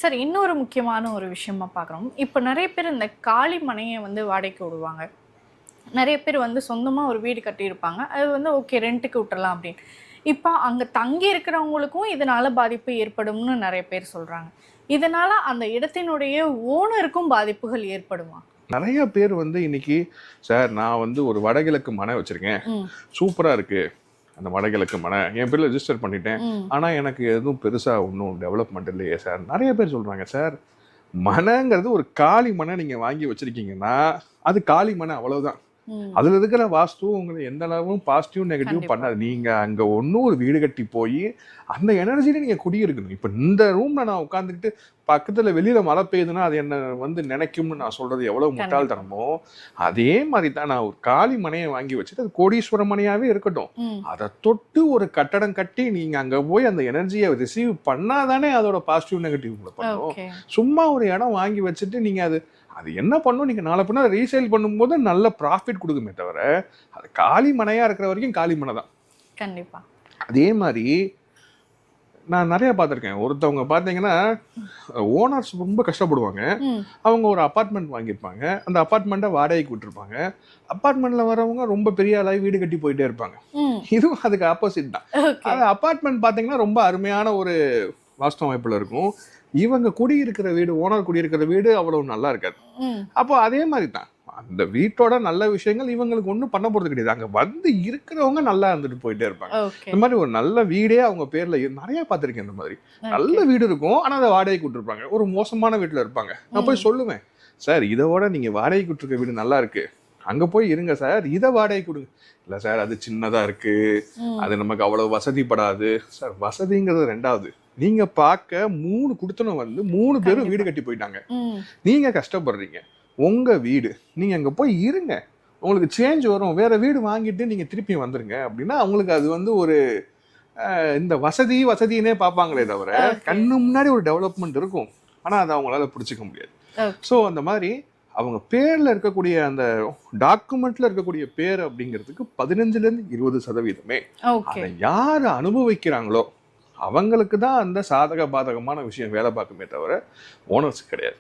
Sir இன்னொரு முக்கியமான ஒரு விஷயமா பார்க்குறோம். இப்போ நெறைய பேர் இந்த காலி மனைய வந்து வாடகைக்கு விடுவாங்க. நெறைய பேர் வந்து சொந்தமா ஒரு வீடு கட்டியிருப்பாங்க. அது வந்து ஓகே ரென்ட்டுக்கு விட்டுறலாம் அப்படின்னு. இப்போ அங்க தங்கி இருக்கிறவங்களுக்கும் இதனால பாதிப்பு ஏற்படும்னு நெறைய பேர் சொல்றாங்க. இதனால அந்த இடத்தினுடைய ஓனருக்கும் பாதிப்புகள் ஏற்படுமா? நெறைய பேர் வந்து இன்னைக்கு, சார் நான் வந்து ஒரு வடகிழக்கு மனை வச்சிருக்கேன். ம். சூப்பரா இருக்கு. அந்த வடகிழக்கு மனை. என் பேர்ல ரெஜிஸ்டர் பண்ணிட்டேன். ம். ஆனா எனக்கு எதுவும் பெருசா ஒண்ணும் டெவலப்மெண்ட் இல்லையே சார். நெறைய பேர் சொல்றாங்க. சார், மனைங்கிறது ஒரு காலி மனை நீங்க வாங்கி வச்சிருக்கீங்கன்னா, அது காலி மனை அவ்வளவுதான். ம். அதுல இருக்கிற வாஸ்து உங்களை எந்த அளவும் பாசிட்டிவ் நெகட்டிவ் கண்டிப்பா. பண்ணாது. நீங்க அங்க ஒன்னும் ஒரு வீடு கட்டி போய் அந்த எனர்ஜியில நீங்க குடியிருக்கணும். இப்ப இந்த ரூம்ல நான் உட்காந்துக்கிட்டு பக்கத்துல வெளியில மழை பெய்யுதுன்னா அது என்ன வந்து நினைக்கும்னு நான் சொல்றது எவ்வளவு கண்டிப்பா. முட்டாள்தனமோ, அதே மாதிரி தான் நான் ஒரு காலி மனையை வாங்கி வச்சுட்டு அது கோடீஸ்வர மனையாவே இருக்கட்டும். ம். அதை தொட்டு ஒரு கட்டடம் கட்டி நீங்க அங்க போய் அந்த எனர்ஜியை ரிசீவ் பண்ணாதானே அதோட பாசிட்டிவ் நெகட்டிவ் பண்ணும். ஓகே. சும்மா ஒரு இடம் வாங்கி வச்சுட்டு நீங்க அது அது என்ன பண்ணும், நீங்க நாளை பின்னா ரீசேல் பண்ணும்போது நல்ல ப்ராஃபிட் கொடுக்குமே தவிர, அது காலி மனையா இருக்கிற வரைக்கும் காலி மனை தான். கண்டிப்பா. அதே மாதிரி நான் நிறைய பார்த்துருக்கேன். ஒருத்தவங்க பார்த்தீங்கன்னா ஓனர்ஸ் ரொம்ப கஷ்டப்படுவாங்க. ம். அவங்க ஒரு அப்பார்ட்மெண்ட் வாங்கியிருப்பாங்க. அந்த அப்பார்ட்மெண்ட்டை வாடகைக்கு விட்டுருப்பாங்க. அப்பார்ட்மெண்ட்ல வரவங்க ரொம்ப பெரிய ஆளாகி வீடு கட்டி போயிட்டே இருப்பாங்க. ம். இதுவும் அதுக்கு ஆப்போசிட் தான். ஓகே. அது அப்பார்ட்மெண்ட் பார்த்தீங்கன்னா ரொம்ப அருமையான ஒரு வாஸ்து அமைப்புல இருக்கும். இவங்க குடியிருக்கிற வீடு, ஓனர் குடியிருக்கிற வீடு அவ்வளவு நல்லா இருக்காது. ம். அப்போ அதே மாதிரி தான். அந்த வீட்டோட நல்ல விஷயங்கள் இவங்களுக்கு ஒன்றும் பண்ண போறது கிடையாது. அங்க வந்து இருக்கிறவங்க நல்லா இருந்துட்டு போயிட்டே இருப்பாங்க. ஓகே. இந்த மாதிரி ஒரு நல்ல வீடே அவங்க பேர்ல நிறைய பார்த்துருக்கேன். இந்த மாதிரி நல்ல ஓகே. வீடு இருக்கும், ஆனா அதை வாடகைக்கு விட்டுருப்பாங்க. ஒரு மோசமான வீட்டுல இருப்பாங்க. நான் போய் சொல்லுவேன், சார் இதோட நீங்க வாடகைக்கு விட்டுருக்க வீடு நல்லா இருக்கு, அங்க போய் இருங்க சார், இதை வாடகைக்கு கொடுங்க. இல்ல சார் அது சின்னதா இருக்கு, ம். அது நமக்கு அவ்வளவு வசதிப்படாது. சார் வசதிங்கிறது ரெண்டாவது. நீங்க பார்க்க 3 குடுத்தனம் வந்து 3 பேரும் வீடு கண்டிப்பா. கட்டி போயிட்டாங்க. ம். நீங்க கஷ்டப்படுறீங்க. உங்க வீடு, நீங்க அங்க போய் இருங்க, உங்களுக்கு சேஞ்ச் வரும், வேற வீடு வாங்கிட்டு நீங்க திருப்பி வந்துருங்க அப்படின்னா அவங்களுக்கு அது வந்து ஒரு இந்த வசதினே பார்ப்பாங்களே தவிர, ஓகே. கண்ணு முன்னாடி ஒரு டெவலப்மெண்ட் இருக்கும், ஆனா அதை அவங்களால பிடிச்சிக்க முடியாது. ஓகே. ஸோ அந்த மாதிரி அவங்க பேர்ல இருக்கக்கூடிய அந்த டாக்குமெண்ட்ல இருக்கக்கூடிய பேர் அப்படிங்கிறதுக்கு 15% 20% ஓகே. அதை யார் அனுபவிக்கிறாங்களோ அவங்களுக்கு தான் அந்த சாதக பாதகமான விஷயம் வேலை பார்க்குமே தவிர ஓனர்ஸ் கிடையாது.